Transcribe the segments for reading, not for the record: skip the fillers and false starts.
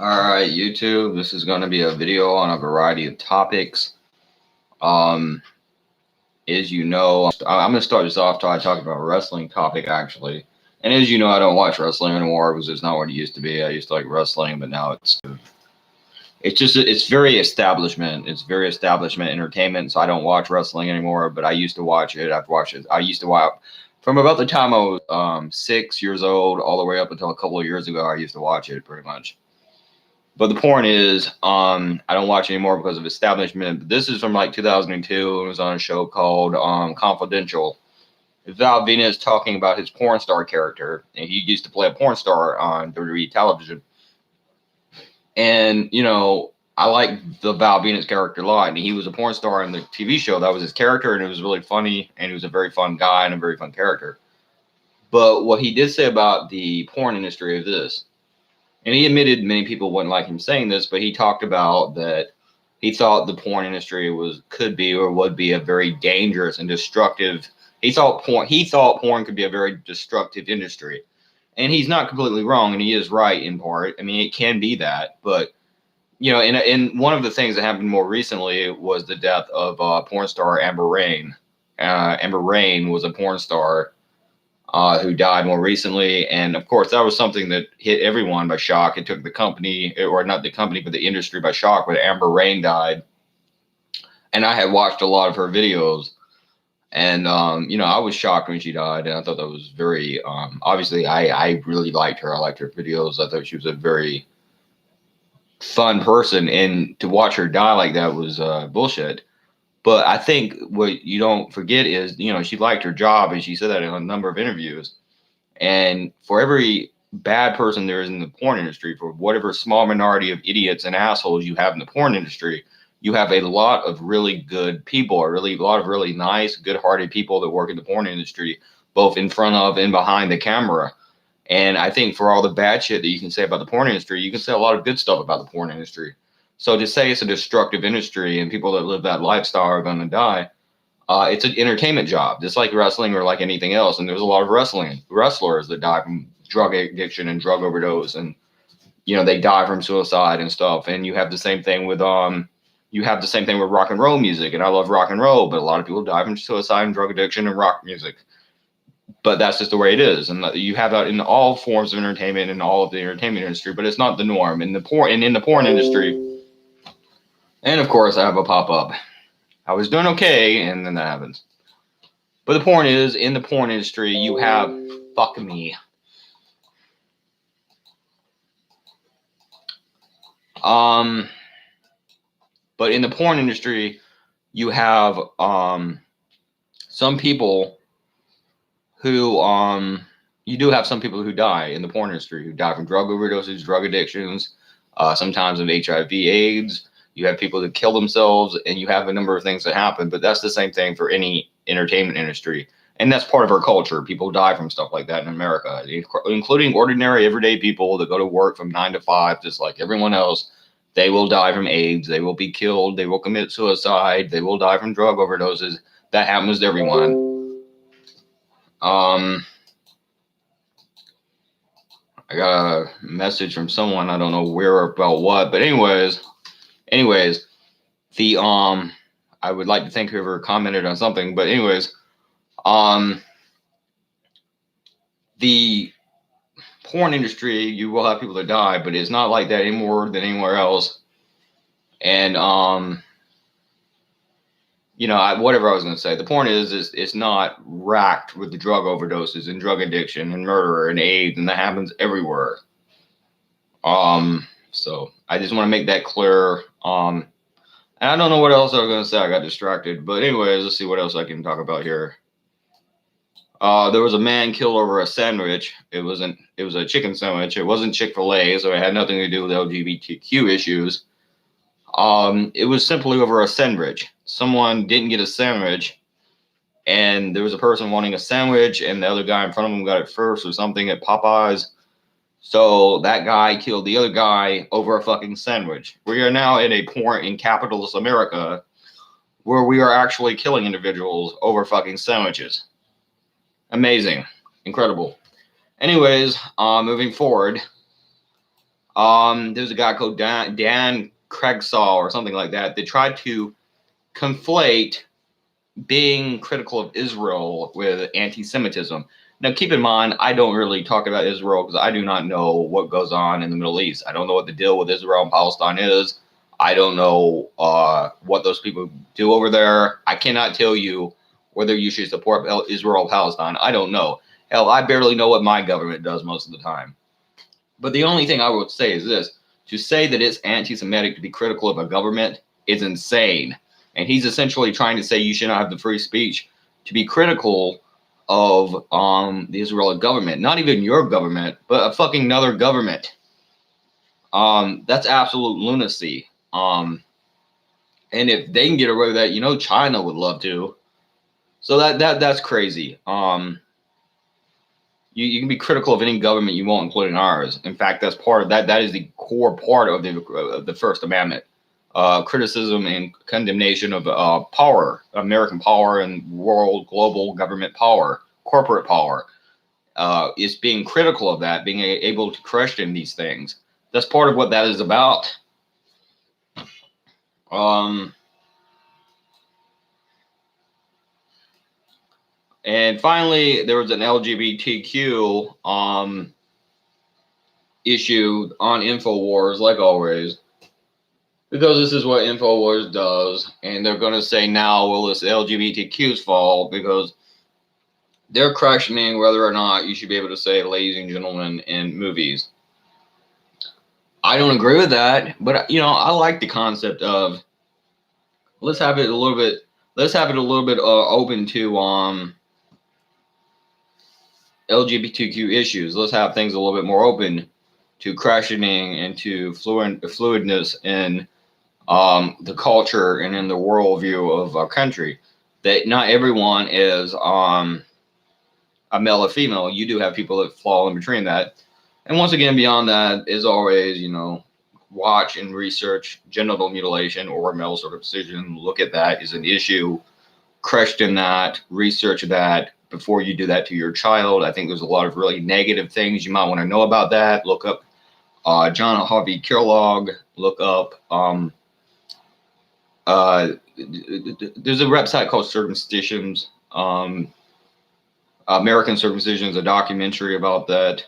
Alright, YouTube, this is going to be a video on a variety of topics. Um, as you know, I'm going to start this off talking about a wrestling topic, actually. And as you know, I don't watch wrestling anymore because it's not what it used to be. I used to like wrestling, but now it's very establishment. It's very establishment entertainment, so I don't watch wrestling anymore, but I used to watch it. I've watched it. I used to watch from about the time I was 6 years old all the way up until a couple of years ago. I used to watch it pretty much. But the point is, I don't watch anymore because of establishment. But this is from like 2002. It was on a show called Confidential. It's Val Venus talking about his porn star character, and he used to play a porn star on WWE television. And I like the Val Venus character a lot. And he was a porn star in the TV show. That was his character, and it was really funny. And he was a very fun guy and a very fun character. But what he did say about the porn industry is this. And he admitted many people wouldn't like him saying this, but he talked about that he thought the porn industry could be or would be a very dangerous and destructive. He thought porn could be a very destructive industry. And he's not completely wrong, and he is right in part. I mean, it can be that, but in one of the things that happened more recently was the death of porn star Amber Rain. Amber Rain was a porn star who died more recently. And of course, that was something that hit everyone by shock. It took the company, or not the company, but the industry by shock when Amber Rain died. And I had watched a lot of her videos. And, I was shocked when she died. And I thought that was very, obviously, I really liked her. I liked her videos. I thought she was a very fun person. And to watch her die like that was bullshit. But I think what you don't forget is, she liked her job, and she said that in a number of interviews. And for every bad person there is in the porn industry, for whatever small minority of idiots and assholes you have in the porn industry, you have a lot of really good people, a lot of really nice, good-hearted people that work in the porn industry, both in front of and behind the camera. And I think for all the bad shit that you can say about the porn industry, you can say a lot of good stuff about the porn industry. So to say it's a destructive industry and people that live that lifestyle are going to die, it's an entertainment job, just like wrestling or like anything else. And there's a lot of wrestlers that die from drug addiction and drug overdose, and they die from suicide and stuff. And you have the same thing with rock and roll music. And I love rock and roll, but a lot of people die from suicide and drug addiction and rock music. But that's just the way it is. And you have that in all forms of entertainment and all of the entertainment industry, but it's not the norm in the porn industry. And of course, I have a pop-up. I was doing okay, and then that happens. But the point is, in the porn industry, you have... Fuck me. But in the porn industry, you have some people who... you do have some people who die in the porn industry, who die from drug overdoses, drug addictions, sometimes of HIV/AIDS. You have people that kill themselves, and you have a number of things that happen, but that's the same thing for any entertainment industry. And that's part of our culture. People die from stuff like that in America, including ordinary, everyday people that go to work from 9 to 5, just like everyone else. They will die from AIDS. They will be killed. They will commit suicide. They will die from drug overdoses. That happens to everyone. I got a message from someone. I don't know where or about what, but anyways, I would like to thank whoever commented on something, but anyways, the porn industry, you will have people that die, but it's not like that anymore than anywhere else. And, whatever I was going to say, the point is it's not racked with the drug overdoses and drug addiction and murder and AIDS, and that happens everywhere. So I just want to make that clear. And I don't know what else I was going to say. I got distracted. But anyways, let's see what else I can talk about here. There was a man killed over a sandwich. It was a chicken sandwich. It wasn't Chick-fil-A, so it had nothing to do with LGBTQ issues. It was simply over a sandwich. Someone didn't get a sandwich, and there was a person wanting a sandwich, and the other guy in front of him got it first or something at Popeyes. So that guy killed the other guy over a fucking sandwich. We are now in capitalist America, where we are actually killing individuals over fucking sandwiches. Amazing. Incredible. Anyways, moving forward, There's a guy called Dan Craigsall or something like that. They tried to conflate being critical of Israel with anti-Semitism. Now, keep in mind, I don't really talk about Israel because I do not know what goes on in the Middle East. I don't know what the deal with Israel and Palestine is. I don't know what those people do over there. I cannot tell you whether you should support Israel or Palestine. I don't know. Hell, I barely know what my government does most of the time. But the only thing I would say is this: to say that it's anti-Semitic to be critical of a government is insane. And he's essentially trying to say you should not have the free speech to be critical of the Israeli government, not even your government, but a fucking another government. That's absolute lunacy. And if they can get away with that, you know, China would love to. So that's crazy. You can be critical of any government you want, including ours. In fact, that's part of that. That is the core part of the First Amendment. Criticism and condemnation of power, American power, and world global government power, corporate power. Is being critical of that, being able to question these things. That's part of what that is about. And finally, there was an LGBTQ issue on InfoWars, like always, because this is what InfoWars does, and they're going to say now, well, it's LGBTQ's fault because they're questioning whether or not you should be able to say ladies and gentlemen in movies. I don't agree with that, but you know, I like the concept of let's have it a little bit open to LGBTQ issues. Let's have things a little bit more open to questioning and to fluidness in the culture and in the worldview of our country. That not everyone is a male or female. You do have people that fall in between that. And once again, beyond that, as always, you know, watch and research genital mutilation or male circumcision. Look at that as an issue. Question that. Research that before you do that to your child. I think there's a lot of really negative things you might want to know about that. Look up John Harvey Kellogg. Look up there's a website called Circumcisions. American Circumcision is a documentary about that.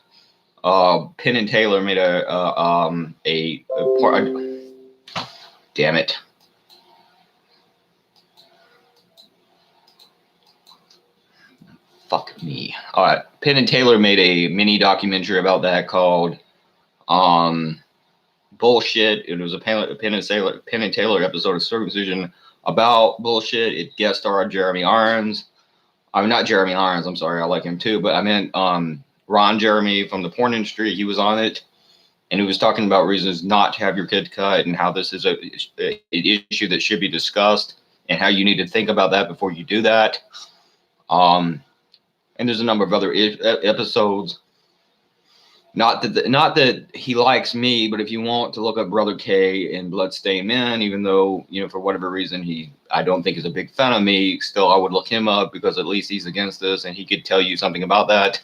Penn and Taylor made damn it. Fuck me. All right. Penn and Taylor made a mini documentary about that called Bullshit. It was a Penn and Taylor episode of Circumcision about bullshit. It guest starred Jeremy Irons. I'm not Jeremy Irons. I'm sorry. I like him too. But I meant Ron Jeremy from the porn industry. He was on it. And he was talking about reasons not to have your kid cut and how this is an issue that should be discussed and how you need to think about that before you do that. And there's a number of other episodes. Not that he likes me, but if you want to look up Brother K and Bloodstained Men, even though, you know, for whatever reason I don't think is a big fan of me, still I would look him up because at least he's against this and he could tell you something about that.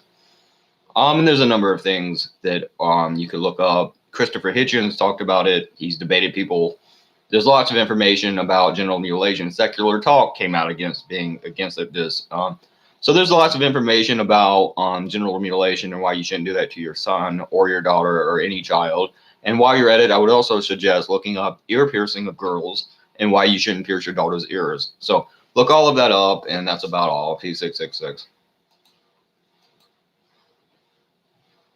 And there's a number of things that you could look up. Christopher Hitchens talked about it. He's debated people. There's lots of information about genital mutilation. Secular Talk came out against this. So there's lots of information about genital mutilation and why you shouldn't do that to your son or your daughter or any child. And while you're at it, I would also suggest looking up ear piercing of girls and why you shouldn't pierce your daughter's ears. So look all of that up, and that's about all. P666.